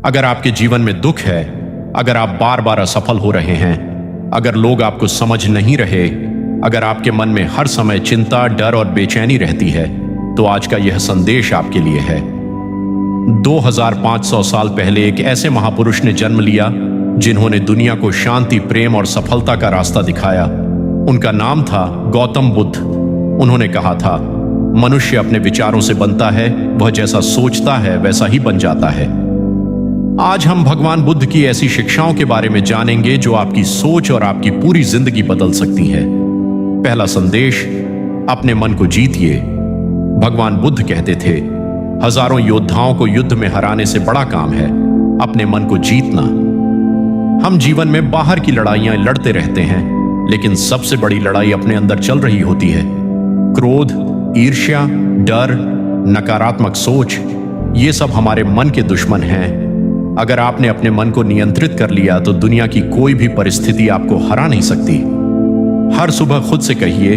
अगर आपके जीवन में दुख है, अगर आप बार बार असफल हो रहे हैं, अगर लोग आपको समझ नहीं रहे, अगर आपके मन में हर समय चिंता, डर और बेचैनी रहती है, तो आज का यह संदेश आपके लिए है। 2500 साल पहले एक ऐसे महापुरुष ने जन्म लिया जिन्होंने दुनिया को शांति, प्रेम और सफलता का रास्ता दिखाया। उनका नाम था गौतम बुद्ध। उन्होंने कहा था, मनुष्य अपने विचारों से बनता है, वह जैसा सोचता है वैसा ही बन जाता है। आज हम भगवान बुद्ध की ऐसी शिक्षाओं के बारे में जानेंगे जो आपकी सोच और आपकी पूरी जिंदगी बदल सकती है। पहला संदेश, अपने मन को जीतिए। भगवान बुद्ध कहते थे, हजारों योद्धाओं को युद्ध में हराने से बड़ा काम है अपने मन को जीतना। हम जीवन में बाहर की लड़ाइयां लड़ते रहते हैं, लेकिन सबसे बड़ी लड़ाई अपने अंदर चल रही होती है। क्रोध, ईर्ष्या, डर, नकारात्मक सोच, ये सब हमारे मन के दुश्मन हैं। अगर आपने अपने मन को नियंत्रित कर लिया तो दुनिया की कोई भी परिस्थिति आपको हरा नहीं सकती। हर सुबह खुद से कहिए,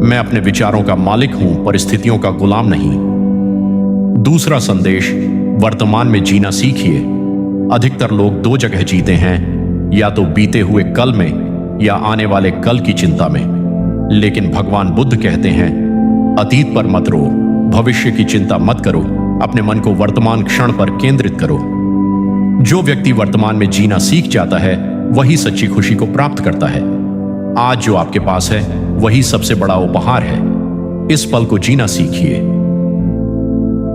मैं अपने विचारों का मालिक हूं, परिस्थितियों का गुलाम नहीं। दूसरा संदेश, वर्तमान में जीना सीखिए। अधिकतर लोग दो जगह जीते हैं, या तो बीते हुए कल में या आने वाले कल की चिंता में। लेकिन भगवान बुद्ध कहते हैं, अतीत पर मत रो, भविष्य की चिंता मत करो, अपने मन को वर्तमान क्षण पर केंद्रित करो। जो व्यक्ति वर्तमान में जीना सीख जाता है वही सच्ची खुशी को प्राप्त करता है। आज जो आपके पास है वही सबसे बड़ा उपहार है। इस पल को जीना सीखिए।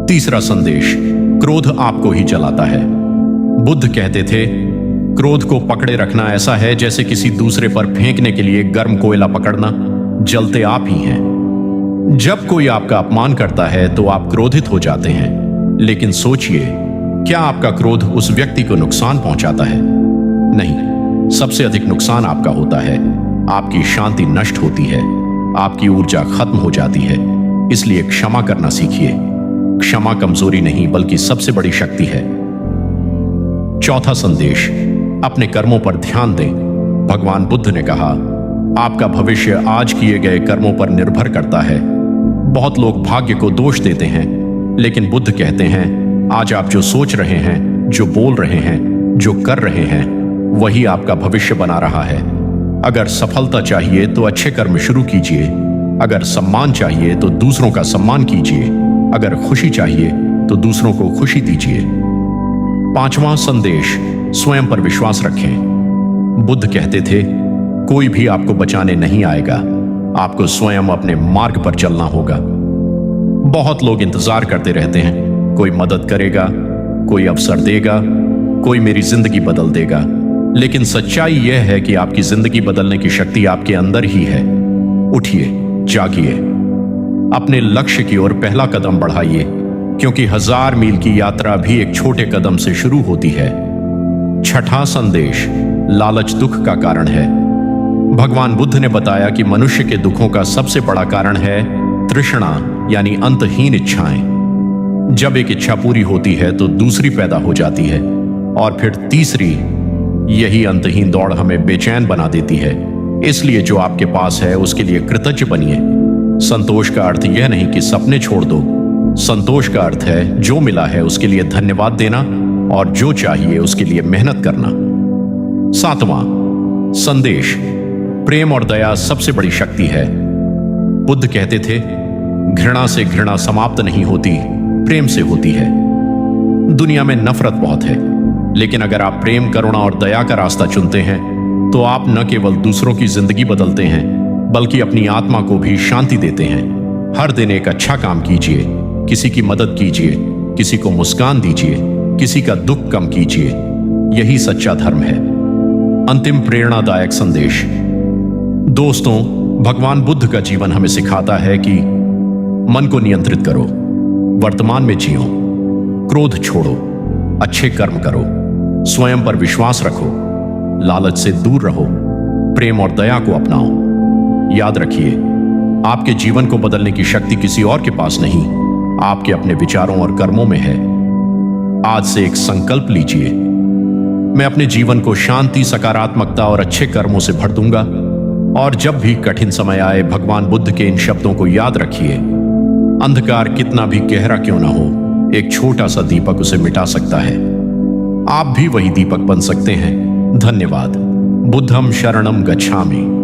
तीसरा संदेश, क्रोध आपको ही जलाता है। बुद्ध कहते थे, क्रोध को पकड़े रखना ऐसा है जैसे किसी दूसरे पर फेंकने के लिए गर्म कोयला पकड़ना, जलते आप ही हैं। जब कोई आपका अपमान करता है तो आप क्रोधित हो जाते हैं, लेकिन सोचिए, क्या आपका क्रोध उस व्यक्ति को नुकसान पहुंचाता है? नहीं, सबसे अधिक नुकसान आपका होता है। आपकी शांति नष्ट होती है, आपकी ऊर्जा खत्म हो जाती है। इसलिए क्षमा करना सीखिए। क्षमा कमजोरी नहीं बल्कि सबसे बड़ी शक्ति है। चौथा संदेश, अपने कर्मों पर ध्यान दें। भगवान बुद्ध ने कहा, आपका भविष्य आज किए गए कर्मों पर निर्भर करता है। बहुत लोग भाग्य को दोष देते हैं, लेकिन बुद्ध कहते हैं, आज आप जो सोच रहे हैं, जो बोल रहे हैं, जो कर रहे हैं, वही आपका भविष्य बना रहा है। अगर सफलता चाहिए तो अच्छे कर्म शुरू कीजिए। अगर सम्मान चाहिए तो दूसरों का सम्मान कीजिए। अगर खुशी चाहिए तो दूसरों को खुशी दीजिए। पांचवां संदेश, स्वयं पर विश्वास रखें। बुद्ध कहते थे, कोई भी आपको बचाने नहीं आएगा, आपको स्वयं अपने मार्ग पर चलना होगा। बहुत लोग इंतजार करते रहते हैं, कोई मदद करेगा, कोई अवसर देगा, कोई मेरी जिंदगी बदल देगा। लेकिन सच्चाई यह है कि आपकी जिंदगी बदलने की शक्ति आपके अंदर ही है। उठिए, जागिए, अपने लक्ष्य की ओर पहला कदम बढ़ाइए, क्योंकि 1000 मील की यात्रा भी एक छोटे कदम से शुरू होती है। छठा संदेश, लालच दुख का कारण है। भगवान बुद्ध ने बताया कि मनुष्य के दुखों का सबसे बड़ा कारण है तृष्णा, यानी अंतहीन इच्छाएं। जब एक इच्छा पूरी होती है तो दूसरी पैदा हो जाती है, और फिर तीसरी। यही अंतहीन दौड़ हमें बेचैन बना देती है। इसलिए जो आपके पास है उसके लिए कृतज्ञ बनिए। संतोष का अर्थ यह नहीं कि सपने छोड़ दो। संतोष का अर्थ है जो मिला है उसके लिए धन्यवाद देना, और जो चाहिए उसके लिए मेहनत करना। सातवां संदेश, प्रेम और दया सबसे बड़ी शक्ति है। बुद्ध कहते थे, घृणा से घृणा समाप्त नहीं होती, प्रेम से होती है। दुनिया में नफरत बहुत है, लेकिन अगर आप प्रेम, करुणा और दया का रास्ता चुनते हैं तो आप न केवल दूसरों की जिंदगी बदलते हैं, बल्कि अपनी आत्मा को भी शांति देते हैं। हर दिन एक अच्छा काम कीजिए, किसी की मदद कीजिए, किसी को मुस्कान दीजिए, किसी का दुख कम कीजिए। यही सच्चा धर्म है। अंतिम प्रेरणादायक संदेश, दोस्तों, भगवान बुद्ध का जीवन हमें सिखाता है कि मन को नियंत्रित करो, वर्तमान में जियो, क्रोध छोड़ो, अच्छे कर्म करो, स्वयं पर विश्वास रखो, लालच से दूर रहो, प्रेम और दया को अपनाओ। याद रखिए, आपके जीवन को बदलने की शक्ति किसी और के पास नहीं, आपके अपने विचारों और कर्मों में है। आज से एक संकल्प लीजिए, मैं अपने जीवन को शांति, सकारात्मकता और अच्छे कर्मों से भर दूंगा। और जब भी कठिन समय आए, भगवान बुद्ध के इन शब्दों को याद रखिए, अंधकार कितना भी गहरा क्यों ना हो, एक छोटा सा दीपक उसे मिटा सकता है। आप भी वही दीपक बन सकते हैं। धन्यवाद। बुद्धम शरणम गच्छामि।